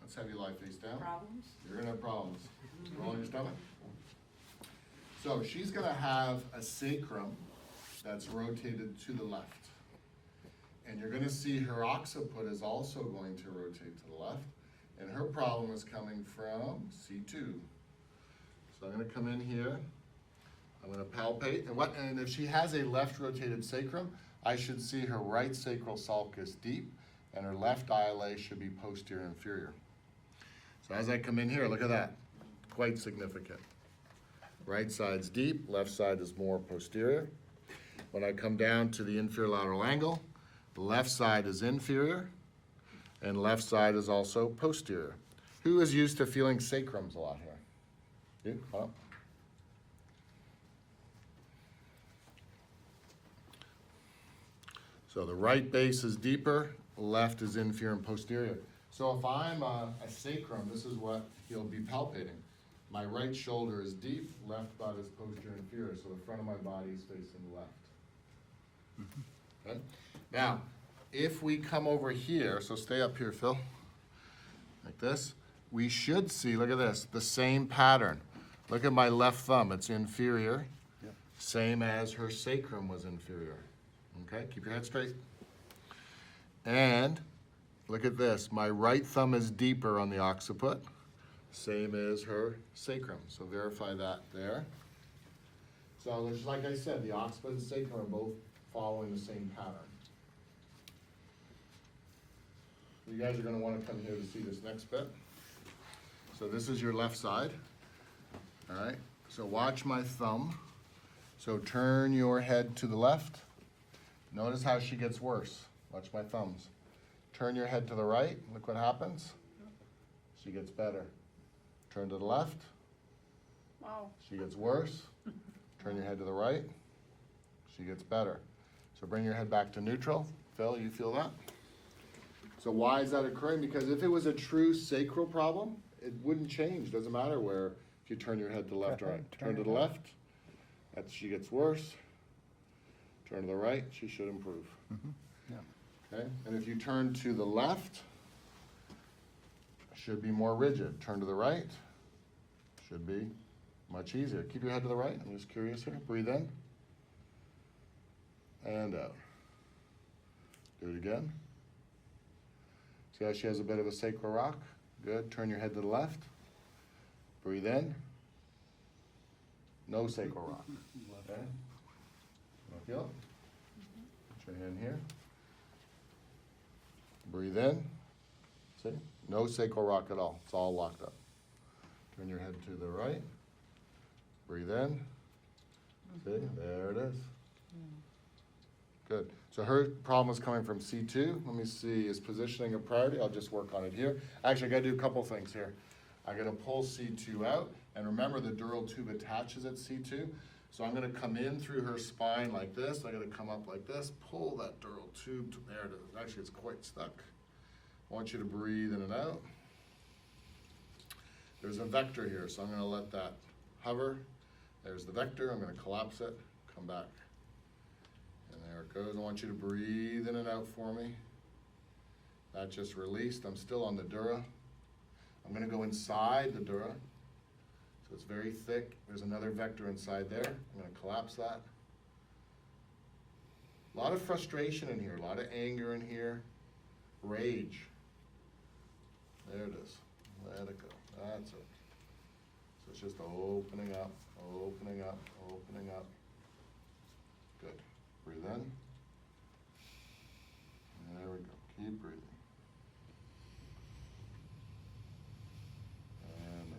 Let's have you lie face down. Problems? You're gonna have problems. Roll on your stomach. So she's gonna have a sacrum that's rotated to the left. And you're gonna see her occiput is also going to rotate to the left. And her problem is coming from C2. So I'm gonna come in here. I'm gonna palpate. And if she has a left rotated sacrum, I should see her right sacral sulcus deep and her left ILA should be posterior inferior. So as I come in here, look at that. Quite significant. Right side's deep, left side is more posterior. When I come down to the inferior lateral angle, the left side is inferior and left side is also posterior. Who is used to feeling sacrums a lot here? You? Come up. So the right base is deeper, left is inferior and posterior. So if I'm a sacrum, this is what he'll be palpating. My right shoulder is deep, left butt is posterior and inferior, so the front of my body is facing left. Okay? Now, if we come over here, so stay up here, Phil, like this, we should see, look at this, the same pattern. Look at my left thumb, it's inferior, same as her sacrum was inferior. Okay, keep your head straight. And look at this, my right thumb is deeper on the occiput, same as her sacrum. So verify that there. So just like I said, the occiput and sacrum are both following the same pattern. You guys are going to want to come here to see this next bit. So this is your left side. All right, so watch my thumb. So turn your head to the left. Notice how she gets worse. Watch my thumbs. Turn your head to the right. Look what happens. She gets better. Turn to the left. Wow. She gets worse. Turn your head to the right. She gets better. So bring your head back to neutral. Phil, you feel that? So why is that occurring? Because if it was a true sacral problem, it wouldn't change. Doesn't matter where, if you turn your head to the left or right. Turn to the left. She gets worse. Turn to the right, she should improve. Okay, and if you turn to the left, should be more rigid. Turn to the right, should be much easier. Keep your head to the right. I'm just curious here. Breathe in and out. Do it again. See how she has a bit of a sacral rock? Good. Turn your head to the left. Breathe in. No sacral rock. Okay. Feel it? Put your hand here. Breathe in. See? No sacral rock at all. It's all locked up. Turn your head to the right. Breathe in. See? There it is. Good. So her problem is coming from C2. Let me see. Is positioning a priority? I'll just work on it here. Actually, I got to do a couple things here. I got to pull C2 out. And remember, the dural tube attaches at C2. So I'm going to come in through her spine like this. I'm going to come up like this, pull that dural tube. There it is. Actually, it's quite stuck. I want you to breathe in and out. There's a vector here, so I'm going to let that hover. There's the vector. I'm going to collapse it, come back. And there it goes. I want you to breathe in and out for me. That just released. I'm still on the dura. I'm going to go inside the dura. So it's very thick. There's another vector inside there. I'm going to collapse that. A lot of frustration in here, a lot of anger in here, rage. There it is. Let it go. That's it. So it's just opening up, opening up, opening up. Good. Breathe in. There we go. Keep breathing. In and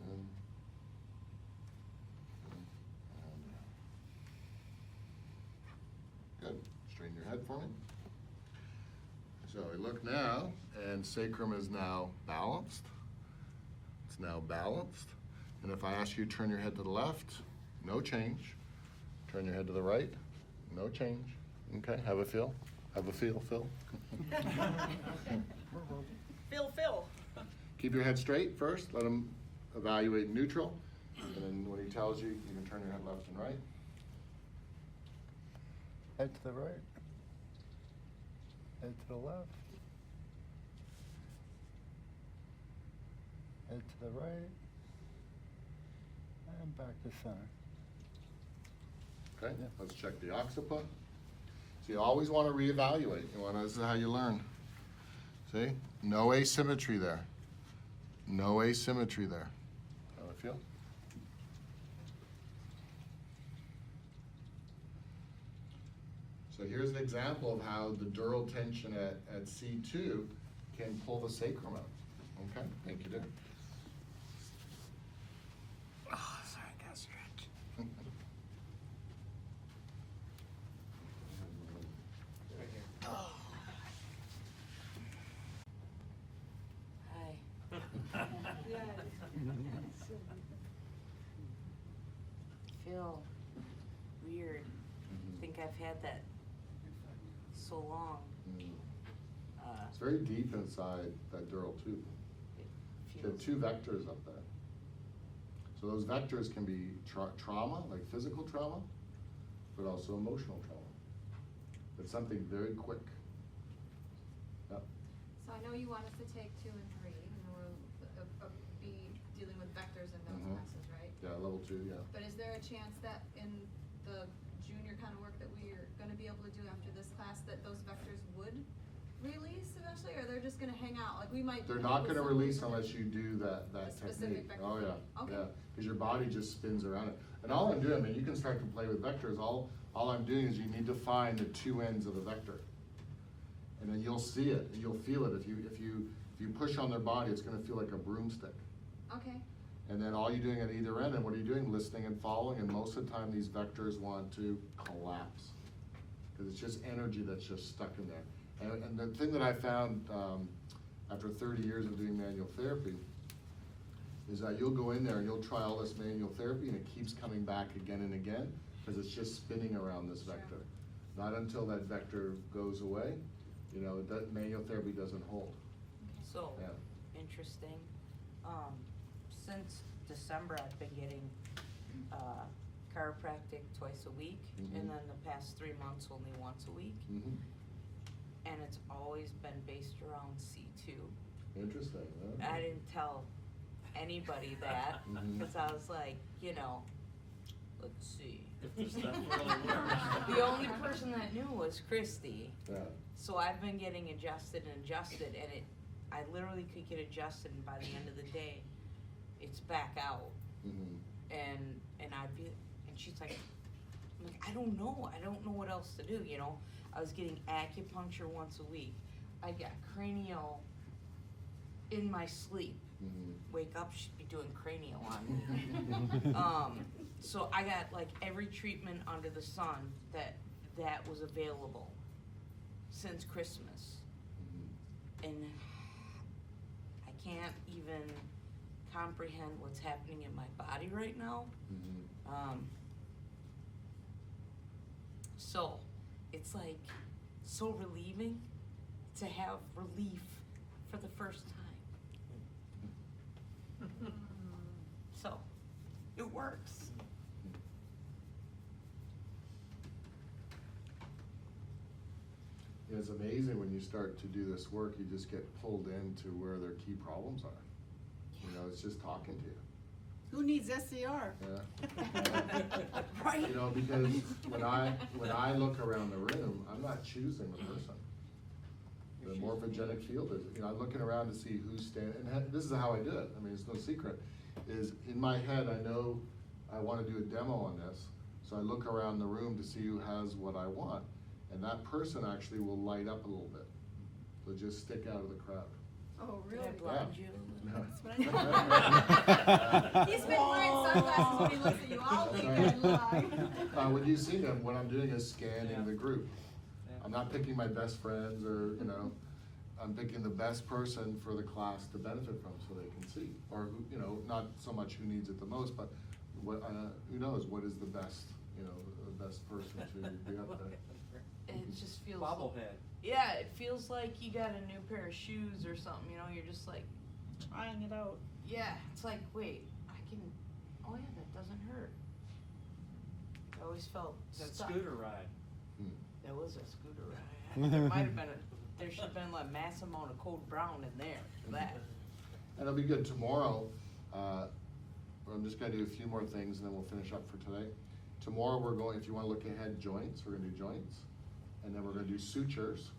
in and good. Straighten your head for me. So we look now, and sacrum is now balanced. It's now balanced. And if I ask you to turn your head to the left, no change. Turn your head to the right, no change. Okay, have a feel? Have a feel, Phil? Phil. Keep your head straight first. Let them evaluate neutral. And then when he tells you, you can turn your head left and right. Head to the right. Head to the left. Head to the right. And back to center. Okay, Yeah. let's check the occiput. So you always want to reevaluate. This is how you learn. See? No asymmetry there. No asymmetry there. How do I feel? So here's an example of how the dural tension at C2 can pull the sacrum out. Okay, thank you, dear. Oh, sorry, I got stretch. Right here. Oh. Hi. Feel weird. Think I've had that so long. It's very deep inside that dural tube. It There are feels two vectors up there. So those vectors can be trauma, like physical trauma, but also emotional trauma. But something very quick. Yep. So I know you want us to take 2 and 3, and we'll be dealing with vectors in those Mhm. classes, right? Yeah, level 2, yeah. But is there a chance that in the junior kind of work that we're gonna be able to do after this class, that those vectors would release eventually, or they're just gonna hang out? Like, we might. They're hang not with gonna something, release but unless you do that A specific technique. vector Oh, yeah, technique. Okay. yeah. Because your body just spins around it. And all I'm doing, I mean, you can start to play with vectors. All I'm doing is you need to find the 2 ends of the vector. And then you'll see it, and you'll feel it. If you push on their body, it's gonna feel like a broomstick. Okay, And then all you're doing at either end, and what are you doing? Listening and following, and most of the time these vectors want to collapse. Because it's just energy that's just stuck in there. And the thing that I found after 30 years of doing manual therapy is that you'll go in there and you'll try all this manual therapy and it keeps coming back again and again because it's just spinning around this Sure. vector. Not until that vector goes away, that manual therapy doesn't hold. so Yeah. interesting. Since December, I've been getting chiropractic twice a week, Mhm. and then the past 3 months only once a week, Mm-hmm. and it's always been based around C2. Interesting, huh? I didn't tell anybody that Mhm. because I was like, let's see. If this stuff really works. The only person that knew was Christy. Yeah. So I've been getting adjusted, and I literally could get adjusted, and by the end of the day, it's back out. Mm-hmm. And she's like, I'm like, I don't know what else to do, I was getting acupuncture once a week. I got cranial in my sleep. Mm-hmm. Wake up, she'd be doing cranial on me. So I got like every treatment under the sun that was available since Christmas. Mm-hmm. And I can't even comprehend what's happening in my body right now. Mm-hmm. So it's like so relieving to have relief for the first time. So it works. It's amazing when you start to do this work, you just get pulled into where their key problems are. It's just talking to you. Who needs SCR? Yeah. Right. Because when I look around the room, I'm not choosing the person. The morphogenic field is, I'm looking around to see who's standing, and this is how I do it. I mean, it's no secret. Is in my head, I know I want to do a demo on this, so I look around the room to see who has what I want, and that person actually will light up a little bit. They'll just stick out of the crowd. Oh, Did really? I blind you? That's what I He's been wearing sunglasses when he looks at you all week and long. When you see them, what I'm doing is scanning Yeah. the group. Yeah. I'm not picking my best friends or, I'm picking the best person for the class to benefit from so they can see. Or, not so much who needs it the most, but what, who knows what is the best, the best person to be up there. And it just feels Bobblehead. Yeah, it feels like you got a new pair of shoes or something, you're just like, trying it out. yeah, it's like, wait, oh yeah, always felt That stuck. scooter ride. There was a scooter ride. There might have been there should have been a mass amount of code brown in there for that. And it'll be good tomorrow. I'm just gonna do a few more things and then we'll finish up for today. Tomorrow we're going, if you wanna look ahead, joints, we're gonna do joints. And then we're gonna do sutures.